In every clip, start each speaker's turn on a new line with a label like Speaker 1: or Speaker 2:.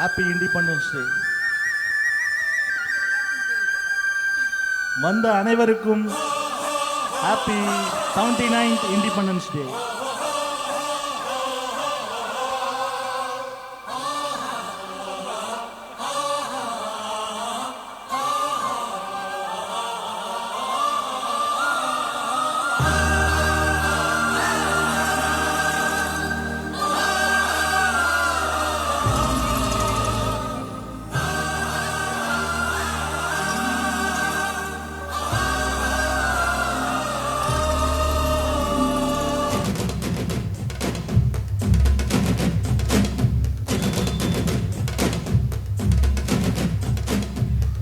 Speaker 1: Happy independence day. வந்த அனைவருக்கும் happy 79th independence day.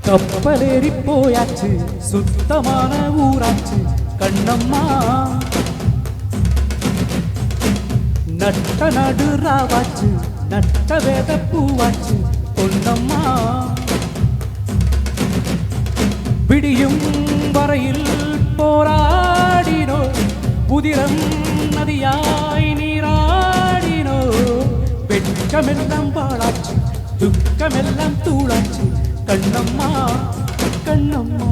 Speaker 2: கப்பலேறி போயாச்சு, சுத்தமான ஊராச்சு கண்ணம்மா. நட்ட நடுராவாச்சு, நட்ட வேத பூவாச்சு பொன்னம்மா. விடியும் வரையில் போராடினோ, உதிரம் நதியாய் நீராடினோ. வெட்கமெல்லாம் பாழாச்சு, துக்கமெல்லாம் தூளாச்சு கண்ணம்மா. கண்ணம்மா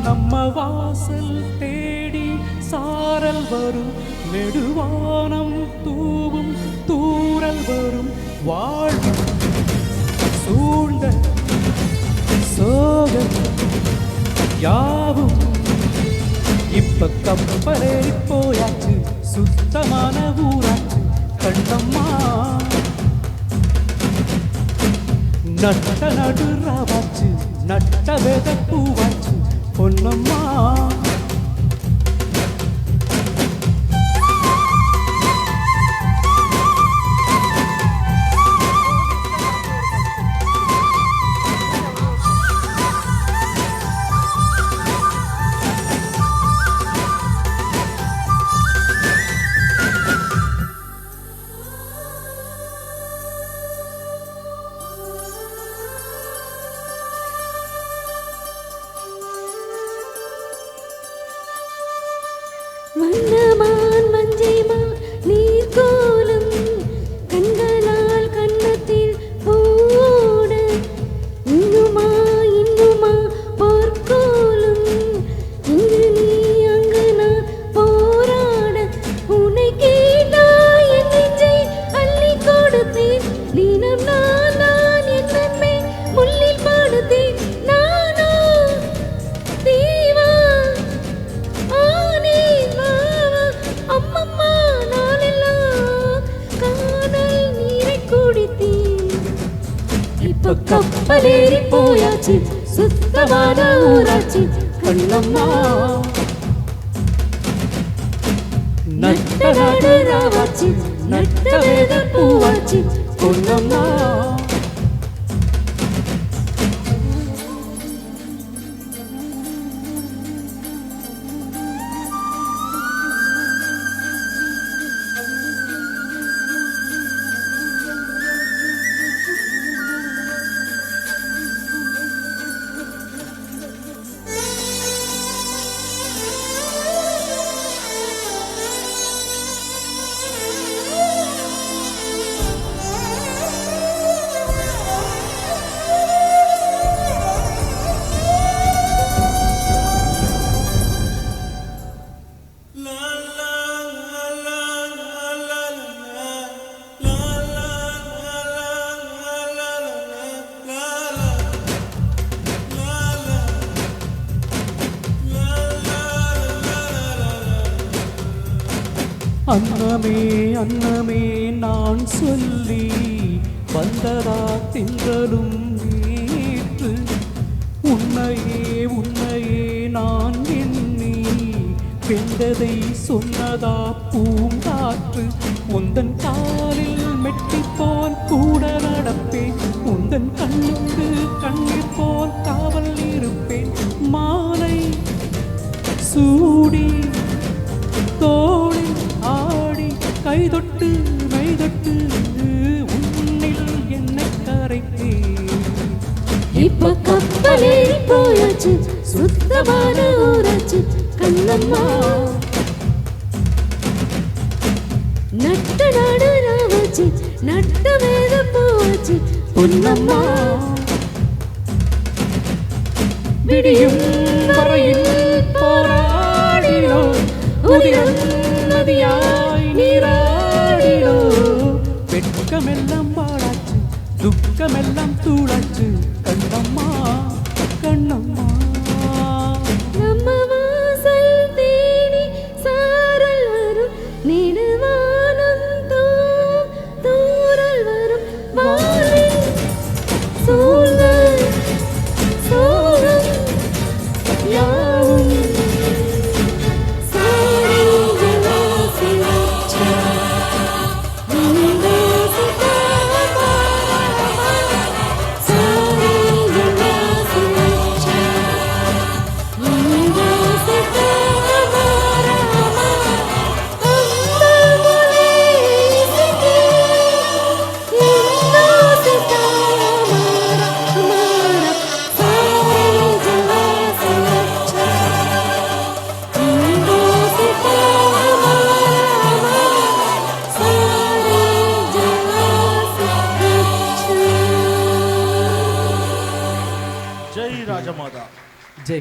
Speaker 2: நம்ம வாசல் தேடி சாரல் வரும், நெடுவானம் தூவும் தூரல் வரும். வாழ்வு சூழ்ந்த சோகம் யாவும் இப்ப கப்பலேறி போயாச்சு, சுத்தமான ஊராச்சு கண்ணம்மா. நட்ட நடுராவாச்சு, நட்ட வேத பூவாச்சு பொன்னம்மா.
Speaker 3: வண்ணமான் மஞ்சைமா நீர் கோலம் கண்களால் கண்ணத்தில் போட. இன்னுமா இன்னுமா போர்க்கோலம், இங்கு நீ அங்கு நான் போராட. உன்னை கேட்டாய் என் நெஞ்சை அள்ளி கொடுத்தேன், தினம் நான் நான் என் நன்மை முள்ளில் பாடுத்தேன். நானோ தீவா ஆனே அம்மம்மா, நாளெல்லாம் காதல் நீரை குடித்தேன். இப்ப கப்பலேறி போயாச்சு, சுத்தமான ஊராச்சு கண்ணம்மா. நட்ட நடுராவாச்சு, நட்ட வேத பூவாச்சு பொன்னம்மா. அன்னமே அன்னமே நான் சொல்லி வந்ததா திங்களும் நேற்று. உன்னையே உன்னையே நான் எண்ணி வெந்ததை சொன்னதா பூங்காற்று. உந்தன் காலில் மெட்டி போல் கூட நடப்பேன், உந்தன் கண்ணுக்கு கண்ணீர் போல் காவல் இருப்பேன். மாலை சூடி தோழி ஆடி கைதொட்டு மைதொட்டு உன்னில் என்னை கரைத்தேன். இப்ப கப்பலேறி போயாச்சு, சுத்தமான ஊராச்சு கண்ணம்மா. நட்ட நாடு ராவாச்சு, நட்ட வேத பூவாச்சு பொன்னம்மா
Speaker 2: விடியும் வரையில் போராடினோ உதிரம் நதியாய் நீராடினோ வெட்கமெல்லாம் பாடாச்சு துக்கமெல்லாம் தூளாச்சு கண்ணம்மா கண்ணம்மா
Speaker 3: நம்ம வாசல் தேடி சாரல் வரும் நெடுவானம் தூரல் வரும் வானில் சூழ்ந்த சோகம் யாவும்
Speaker 1: जय राजा माता.
Speaker 2: जय